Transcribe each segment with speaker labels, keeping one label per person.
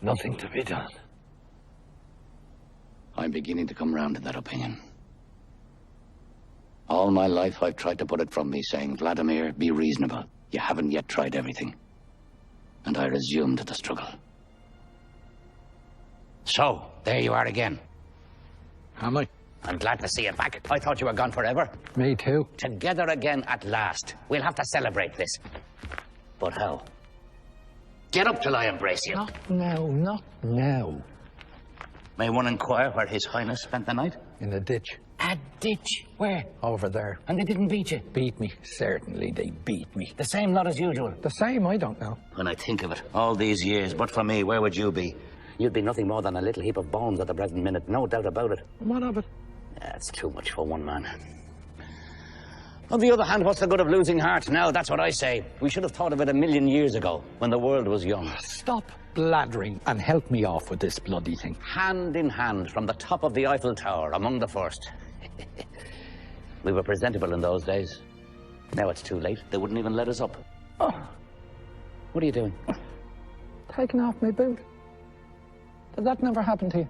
Speaker 1: Nothing to be done.
Speaker 2: I'm beginning to come round to that opinion. All my life I've tried to put it from me, saying, Vladimir, be reasonable. You haven't yet tried everything. And I resumed the struggle. So, there you are again.
Speaker 1: Am I?
Speaker 2: I'm glad to see you back. I thought you were gone forever.
Speaker 1: Me too.
Speaker 2: Together again at last. We'll have to celebrate this. But how? Get up till I embrace you.
Speaker 1: Not now, not now.
Speaker 2: May one inquire where His Highness spent the night?
Speaker 1: In a ditch.
Speaker 2: A ditch? Where?
Speaker 1: Over there.
Speaker 2: And they didn't beat you?
Speaker 1: Beat me. Certainly they beat me.
Speaker 2: The same lot as usual?
Speaker 1: The same, I don't know.
Speaker 2: When I think of it, all these years, but for me, where would you be? You'd be nothing more than a little heap of bones at the present minute, no doubt about it.
Speaker 1: What of it?
Speaker 2: That's too much for one man. On the other hand, what's the good of losing heart now? That's what I say. We should have thought of it 1,000,000 years ago, when the world was young.
Speaker 1: Stop blathering and help me off with this bloody thing.
Speaker 2: Hand in hand, from the top of the Eiffel Tower, among the first. We were presentable in those days. Now it's too late. They wouldn't even let us up.
Speaker 1: Oh.
Speaker 2: What are you doing?
Speaker 1: Taking off my boot. Did that never happen to you?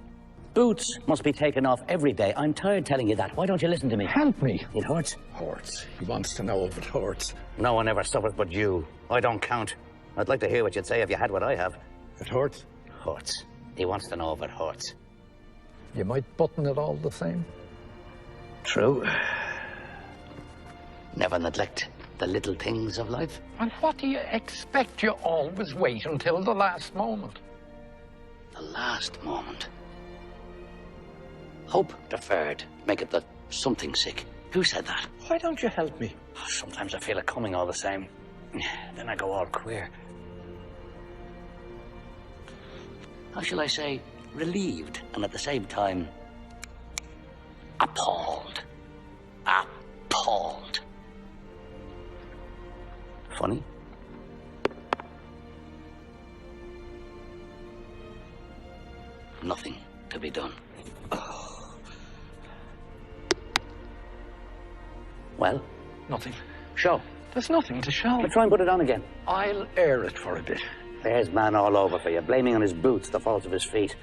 Speaker 2: Boots must be taken off every day. I'm tired telling you that. Why don't you listen to me?
Speaker 1: Help me.
Speaker 2: It hurts.
Speaker 1: Hurts. He wants to know if it hurts.
Speaker 2: No one ever suffers but you. I don't count. I'd like to hear what you'd say if you had what I have.
Speaker 1: It hurts?
Speaker 2: Hurts. He wants to know if it hurts.
Speaker 1: You might button it all the same.
Speaker 2: True. Never neglect the little things of life.
Speaker 1: And what do you expect? You always wait until the last moment.
Speaker 2: The last moment. Hope deferred. Make it the something sick. Who said that?
Speaker 1: Why don't you help me?
Speaker 2: Sometimes I feel it coming all the same. Then I go all queer. How shall I say? Relieved, and at the same time, appalled. Appalled. Funny? Nothing to be done. Well?
Speaker 1: Nothing.
Speaker 2: Show.
Speaker 1: There's nothing to show.
Speaker 2: Let's try and put it on again.
Speaker 1: I'll air it for a bit.
Speaker 2: There's man all over for you, blaming on his boots the faults of his feet.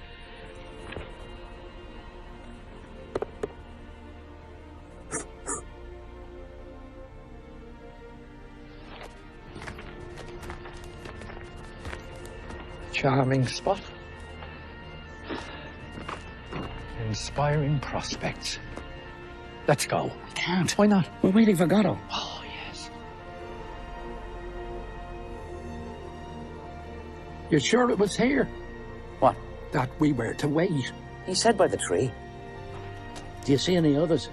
Speaker 1: Charming spot. Inspiring prospects. Let's go.
Speaker 2: We can't.
Speaker 1: Why not?
Speaker 2: We're waiting for Godot.
Speaker 1: Oh, yes. You sure it was here?
Speaker 2: What?
Speaker 1: That we were to wait.
Speaker 2: He said by the tree. Do you see any others?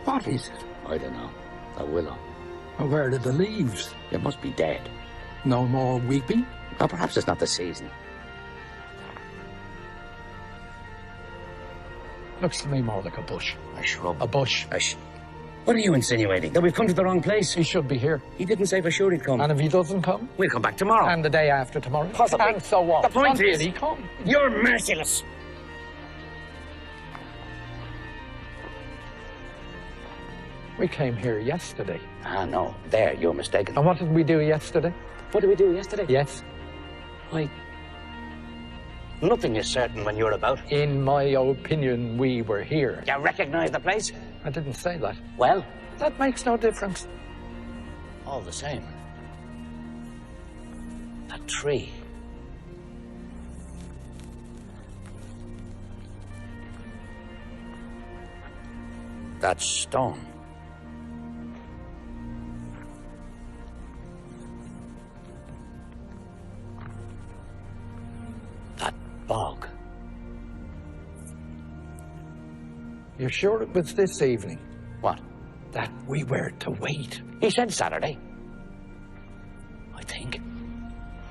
Speaker 1: What is it?
Speaker 2: I don't know. A willow.
Speaker 1: And where are the leaves?
Speaker 2: It must be dead.
Speaker 1: No more weeping?
Speaker 2: Or perhaps it's not the season.
Speaker 1: Looks to me more like a bush.
Speaker 2: A shrub.
Speaker 1: A bush.
Speaker 2: What are you insinuating? That we've come to the wrong place?
Speaker 1: He should be here.
Speaker 2: He didn't say for sure he'd come.
Speaker 1: And if he doesn't come?
Speaker 2: We'll come back tomorrow.
Speaker 1: And the day after tomorrow?
Speaker 2: Possibly.
Speaker 1: And so on.
Speaker 2: The point
Speaker 1: Until
Speaker 2: is,
Speaker 1: he come.
Speaker 2: You're merciless.
Speaker 1: We came here yesterday.
Speaker 2: Ah, no. There, you're mistaken.
Speaker 1: And what did we do yesterday?
Speaker 2: What did we do yesterday?
Speaker 1: Yes.
Speaker 2: Why, nothing is certain when you're about.
Speaker 1: In my opinion, we were here.
Speaker 2: You recognize the place?
Speaker 1: I didn't say that.
Speaker 2: Well?
Speaker 1: That makes no difference.
Speaker 2: All the same. That tree. That stone. That bog.
Speaker 1: You're sure it was this evening?
Speaker 2: What?
Speaker 1: That we were to wait.
Speaker 2: He said Saturday. I think.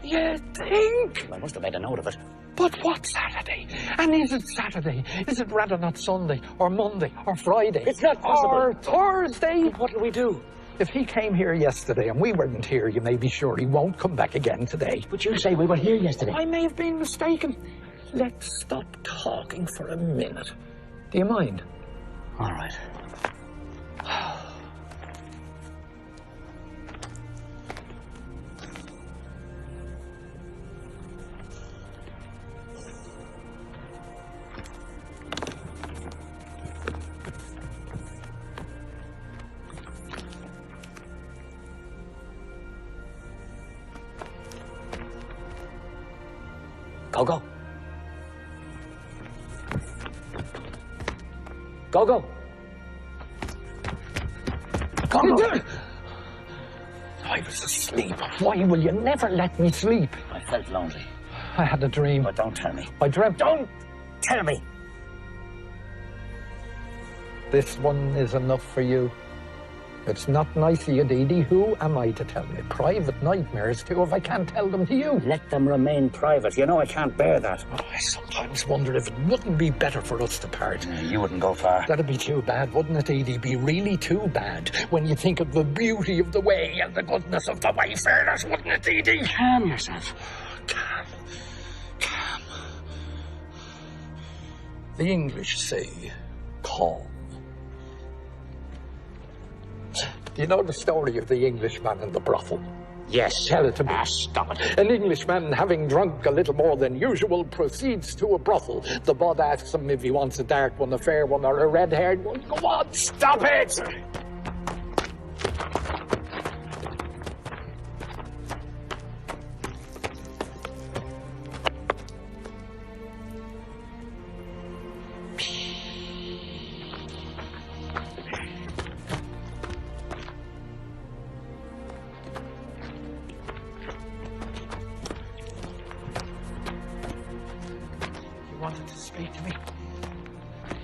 Speaker 1: You think?
Speaker 2: I must have made a note of it.
Speaker 1: But what Saturday? And is it Saturday? Is it rather not Sunday, or Monday, or Friday?
Speaker 2: It's not possible.
Speaker 1: Or Thursday?
Speaker 2: What'll we do?
Speaker 1: If he came here yesterday and we weren't here, you may be sure he won't come back again today.
Speaker 2: But you say we were here yesterday.
Speaker 1: I may have been mistaken. Let's stop talking for a minute. Do you mind?
Speaker 2: All right. Go, go. Go, go. Go, go.
Speaker 1: I was asleep. Why will you never let me sleep?
Speaker 2: I felt lonely.
Speaker 1: I had a dream.
Speaker 2: But don't tell me.
Speaker 1: I dreamt.
Speaker 2: Don't tell me.
Speaker 1: This one is enough for you. It's not nice of you, Dee Dee. Who am I to tell me private nightmares to if I can't tell them to you?
Speaker 2: Let them remain private. You know I can't bear that.
Speaker 1: Oh, I sometimes wonder if it wouldn't be better for us to part.
Speaker 2: You wouldn't go far.
Speaker 1: That'd be too bad, wouldn't it, Edie? Be really too bad when you think of the beauty of the way and the goodness of the wayfarers, wouldn't it, Edie?
Speaker 2: Calm yourself.
Speaker 1: Calm. The English say calm. Do you know the story of the Englishman and the brothel?
Speaker 2: Yes.
Speaker 1: Tell it to me.
Speaker 2: Ah, stop it.
Speaker 1: An Englishman, having drunk a little more than usual, proceeds to a brothel. The bud asks him if he wants a dark one, a fair one, or a red-haired one. Go on, stop it! Wanted to speak to me.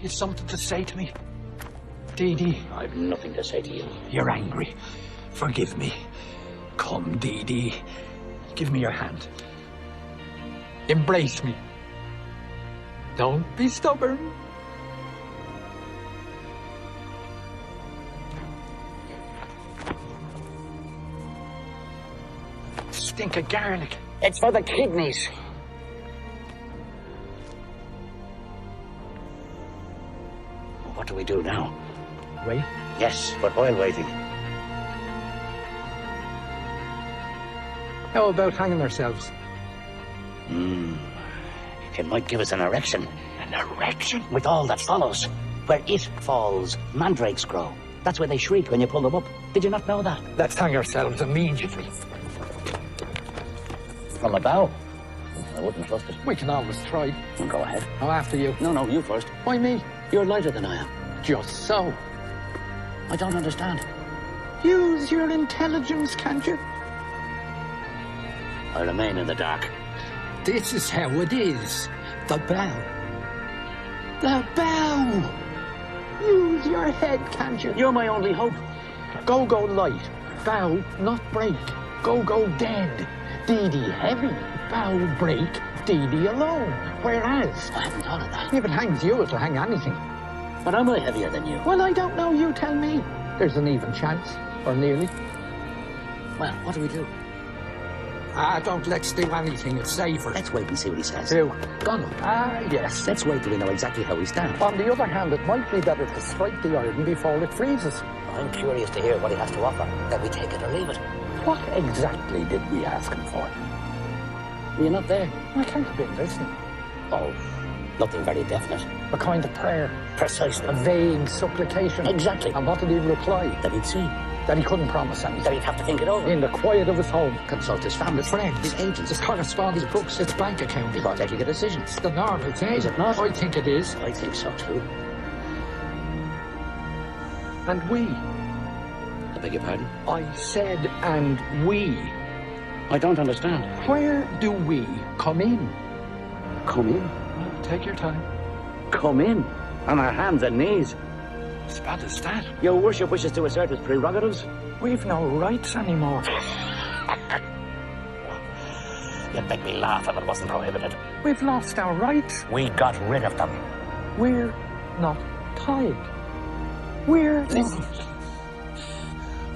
Speaker 1: You've something to say to me. Dee Dee.
Speaker 2: I've nothing to say to you.
Speaker 1: You're angry. Forgive me. Come, Dee Dee. Give me your hand. Embrace me. Don't be stubborn. Stink of garlic.
Speaker 2: It's for the kidneys. What do we do now?
Speaker 1: Wait.
Speaker 2: Yes, but while waiting.
Speaker 1: How about hanging ourselves?
Speaker 2: It might give us an erection.
Speaker 1: An erection?
Speaker 2: With all that follows. Where it falls, mandrakes grow. That's where they shriek when you pull them up. Did you not know that?
Speaker 1: Let's hang ourselves immediately.
Speaker 2: From a bough? I wouldn't trust it.
Speaker 1: We can always try.
Speaker 2: Go ahead.
Speaker 1: Now after you.
Speaker 2: No, you first.
Speaker 1: Why me?
Speaker 2: You're lighter than I am.
Speaker 1: Just so.
Speaker 2: I don't understand.
Speaker 1: Use your intelligence, can't you?
Speaker 2: I remain in the dark.
Speaker 1: This is how it is. The bow. The bow! Use your head, can't you?
Speaker 2: You're my only hope.
Speaker 1: Go light. Bow, not break. Go dead. Dee Dee heavy. Bow break. Dee Dee alone. Whereas...
Speaker 2: I haven't thought of that.
Speaker 1: If it hangs you, it'll hang anything.
Speaker 2: But am I heavier than you?
Speaker 1: Well, I don't know. You tell me. There's an even chance. Or nearly.
Speaker 2: Well, what do we do?
Speaker 1: Don't let's do anything. It's safer.
Speaker 2: Let's wait and see what he says.
Speaker 1: Who?
Speaker 2: Godot.
Speaker 1: Yes.
Speaker 2: Let's wait till we know exactly how we stand.
Speaker 1: On the other hand, it might be better to strike the iron before it freezes.
Speaker 2: I'm curious to hear what he has to offer. Then we take it or leave it.
Speaker 1: What exactly did we ask him for?
Speaker 2: Were you not there?
Speaker 1: I can't have been listening.
Speaker 2: Oh, nothing very definite.
Speaker 1: A kind of prayer.
Speaker 2: Precisely.
Speaker 1: A vague supplication.
Speaker 2: Exactly.
Speaker 1: And what did he reply?
Speaker 2: That he'd see.
Speaker 1: That he couldn't promise anything.
Speaker 2: That he'd have to think it over.
Speaker 1: In the quiet of his home.
Speaker 2: Consult his family.
Speaker 1: His friends.
Speaker 2: His agents.
Speaker 1: His correspondence. His books. His bank account.
Speaker 2: Before taking a decision.
Speaker 1: It's the normal thing.
Speaker 2: Is it not?
Speaker 1: I think it is.
Speaker 2: I think so too.
Speaker 1: And we.
Speaker 2: I beg your pardon?
Speaker 1: I said and we.
Speaker 2: I don't understand.
Speaker 1: Where do we come in?
Speaker 2: Come in?
Speaker 1: Well, take your time.
Speaker 2: Come in? On our hands and knees?
Speaker 1: As bad as that.
Speaker 2: Your worship wishes to assert his prerogatives?
Speaker 1: We've no rights anymore.
Speaker 2: You'd make me laugh if it wasn't prohibited.
Speaker 1: We've lost our rights.
Speaker 2: We got rid of them.
Speaker 1: We're not tied. We're...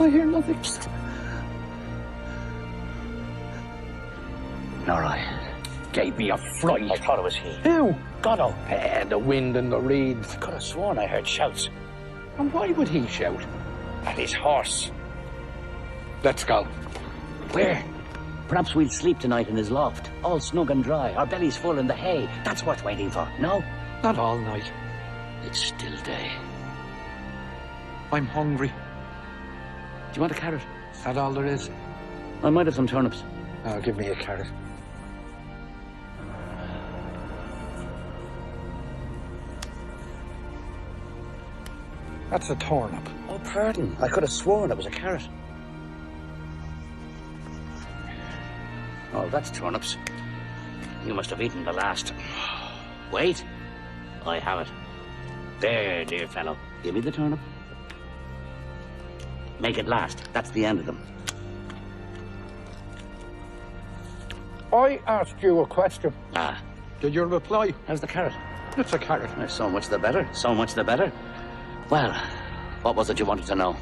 Speaker 1: I hear nothing.
Speaker 2: Nor I.
Speaker 1: Gave me a fright.
Speaker 2: I thought it was he.
Speaker 1: Who?
Speaker 2: Godot.
Speaker 1: The wind in the reeds.
Speaker 2: I could have sworn I heard shouts.
Speaker 1: And why would he shout?
Speaker 2: At his horse.
Speaker 1: Let's go.
Speaker 2: Where? Perhaps we'll sleep tonight in his loft, all snug and dry, our bellies full in the hay. That's worth waiting for, no?
Speaker 1: Not all night.
Speaker 2: It's still day.
Speaker 1: I'm hungry.
Speaker 2: Do you want a carrot?
Speaker 1: Is that all there is?
Speaker 2: I might have some turnips.
Speaker 1: Oh, give me a carrot. That's a turnip.
Speaker 2: Oh, pardon. I could have sworn it was a carrot. Oh, that's turnips. You must have eaten the last. Wait. I have it. There, dear fellow. Give me the turnip. Make it last. That's the end of them.
Speaker 1: I asked you a question.
Speaker 2: Ah.
Speaker 1: Did you reply?
Speaker 2: How's the carrot?
Speaker 1: It's a carrot.
Speaker 2: So much the better. So much the better. Well, what was it you wanted to know?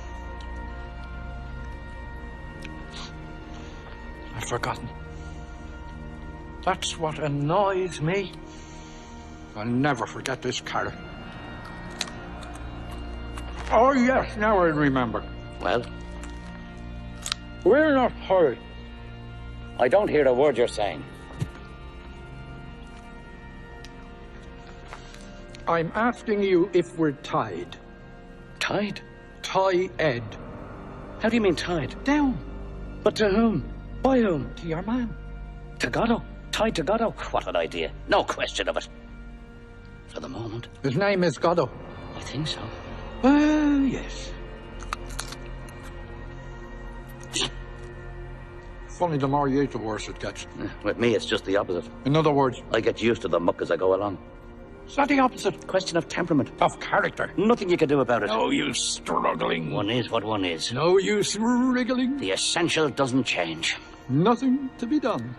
Speaker 1: I've forgotten. That's what annoys me. I'll never forget this carrot. Oh, yes, now I remember.
Speaker 2: Well?
Speaker 1: We're not hurried.
Speaker 2: I don't hear a word you're saying.
Speaker 1: I'm asking you if we're tied.
Speaker 2: Tied?
Speaker 1: Tie-ed.
Speaker 2: How do you mean tied?
Speaker 1: Down.
Speaker 2: But to whom? By whom?
Speaker 1: To your man.
Speaker 2: To Godot? Tied to Godot? What an idea. No question of it. For the moment.
Speaker 1: His name is Godot.
Speaker 2: I think so.
Speaker 1: Well, yes. Funny, the more you eat, the worse it gets.
Speaker 2: With me, it's just the opposite.
Speaker 1: In other words,
Speaker 2: I get used to the muck as I go along.
Speaker 1: is that the opposite?
Speaker 2: Question of temperament.
Speaker 1: Of character.
Speaker 2: Nothing you can do about it.
Speaker 1: No use struggling.
Speaker 2: One is what one is.
Speaker 1: No use wriggling.
Speaker 2: The essential doesn't change.
Speaker 1: Nothing to be done.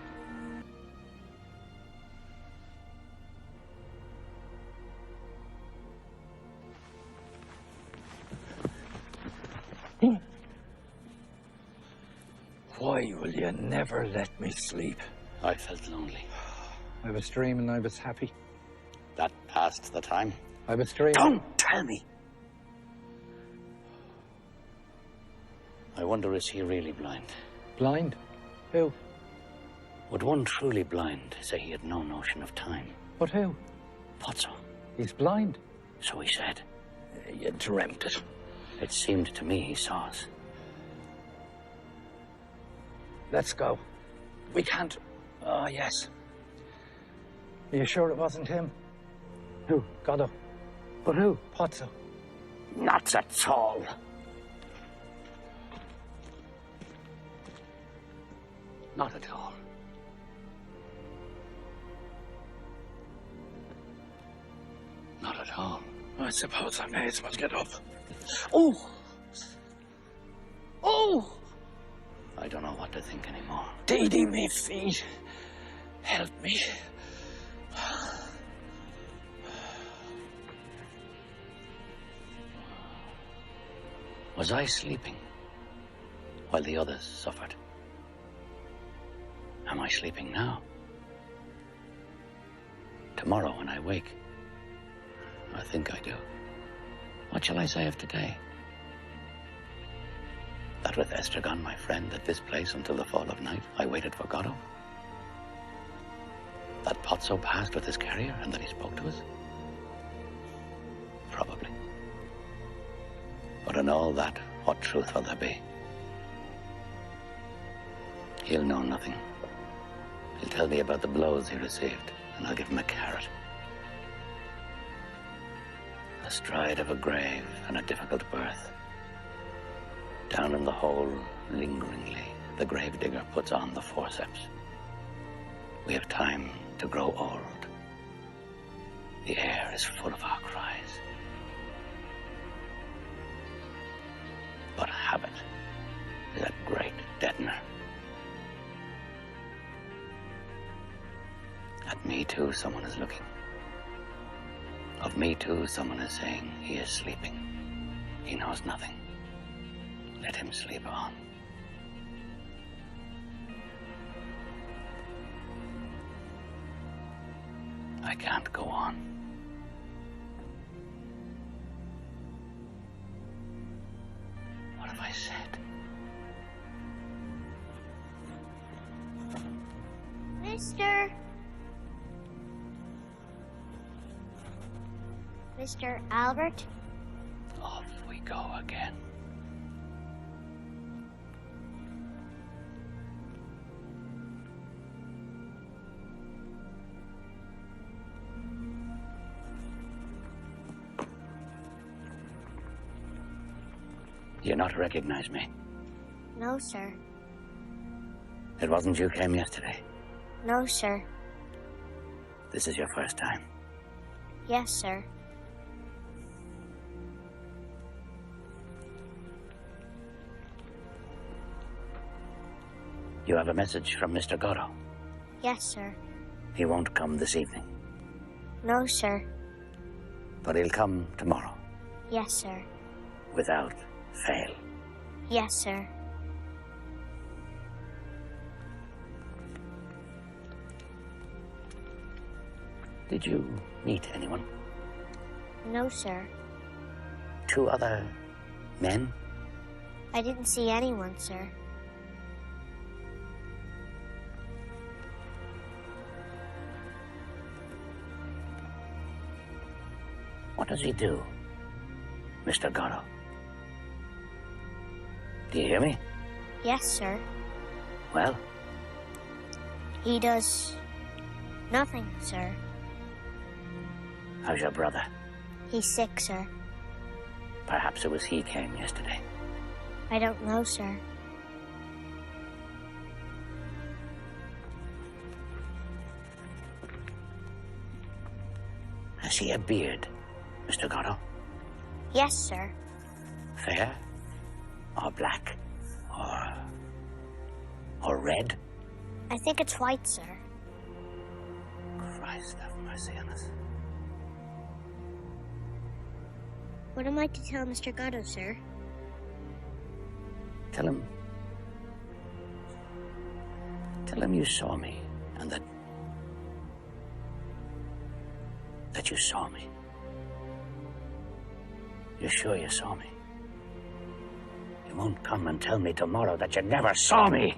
Speaker 1: Why will you never let me sleep?
Speaker 2: I felt lonely.
Speaker 1: I was dreaming I was happy.
Speaker 2: That passed the time.
Speaker 1: I was dreaming.
Speaker 2: Don't tell me! I wonder, is he really blind?
Speaker 1: Blind? Who?
Speaker 2: Would one truly blind say he had no notion of time?
Speaker 1: But who?
Speaker 2: Thought so.
Speaker 1: He's blind.
Speaker 2: So he said.
Speaker 1: You dreamt it.
Speaker 2: It seemed to me he saw us.
Speaker 1: Let's go. We can't. Oh, yes. Are you sure it wasn't him? Who? Godot. But who? Pozzo.
Speaker 2: Not at all. Not at all. Not at all.
Speaker 1: I suppose I may as well get up.
Speaker 2: Oh! Oh! I don't know what to think anymore.
Speaker 1: Dee me feet. Help me.
Speaker 2: Was I sleeping while the others suffered? Am I sleeping now? Tomorrow when I wake, I think I do. What shall I say of today? That with Estragon, my friend, at this place until the fall of night, I waited for Godot? That Pozzo passed with his carrier and that he spoke to us? Probably. But in all that, what truth will there be? He'll know nothing. He'll tell me about the blows he received, and I'll give him a carrot. Astride of a grave and a difficult birth. Down in the hole, lingeringly, the gravedigger puts on the forceps. We have time to grow old. The air is full of our cries. But habit is a great deadener. At me too, someone is looking. Of me too, someone is saying he is sleeping. He knows nothing. Let him sleep on. I can't go on. What have I said?
Speaker 3: Mr. Albert?
Speaker 2: Off we go again. You not recognize me?
Speaker 3: No, sir.
Speaker 2: It wasn't you came yesterday?
Speaker 3: No, sir.
Speaker 2: This is your first time?
Speaker 3: Yes, sir.
Speaker 2: You have a message from Mr. Godot?
Speaker 3: Yes, sir.
Speaker 2: He won't come this evening?
Speaker 3: No, sir.
Speaker 2: But he'll come tomorrow?
Speaker 3: Yes, sir.
Speaker 2: Without fail?
Speaker 3: Yes, sir.
Speaker 2: Did you meet anyone?
Speaker 3: No, sir.
Speaker 2: 2 other men?
Speaker 3: I didn't see anyone, sir.
Speaker 2: What does he do, Mr. Godot? Do you hear me?
Speaker 3: Yes, sir.
Speaker 2: Well?
Speaker 3: He does nothing, sir.
Speaker 2: How's your brother?
Speaker 3: He's sick, sir.
Speaker 2: Perhaps it was he came yesterday.
Speaker 3: I don't know, sir.
Speaker 2: Has he a beard, Mr. Godot?
Speaker 3: Yes, sir.
Speaker 2: Fair? Or black? Or red?
Speaker 3: I think it's white, sir.
Speaker 2: Christ have mercy on us.
Speaker 3: What am I to tell Mr. Godot, sir?
Speaker 2: Tell him you saw me, and that you saw me. You're sure you saw me? You won't come and tell me tomorrow that you never saw me.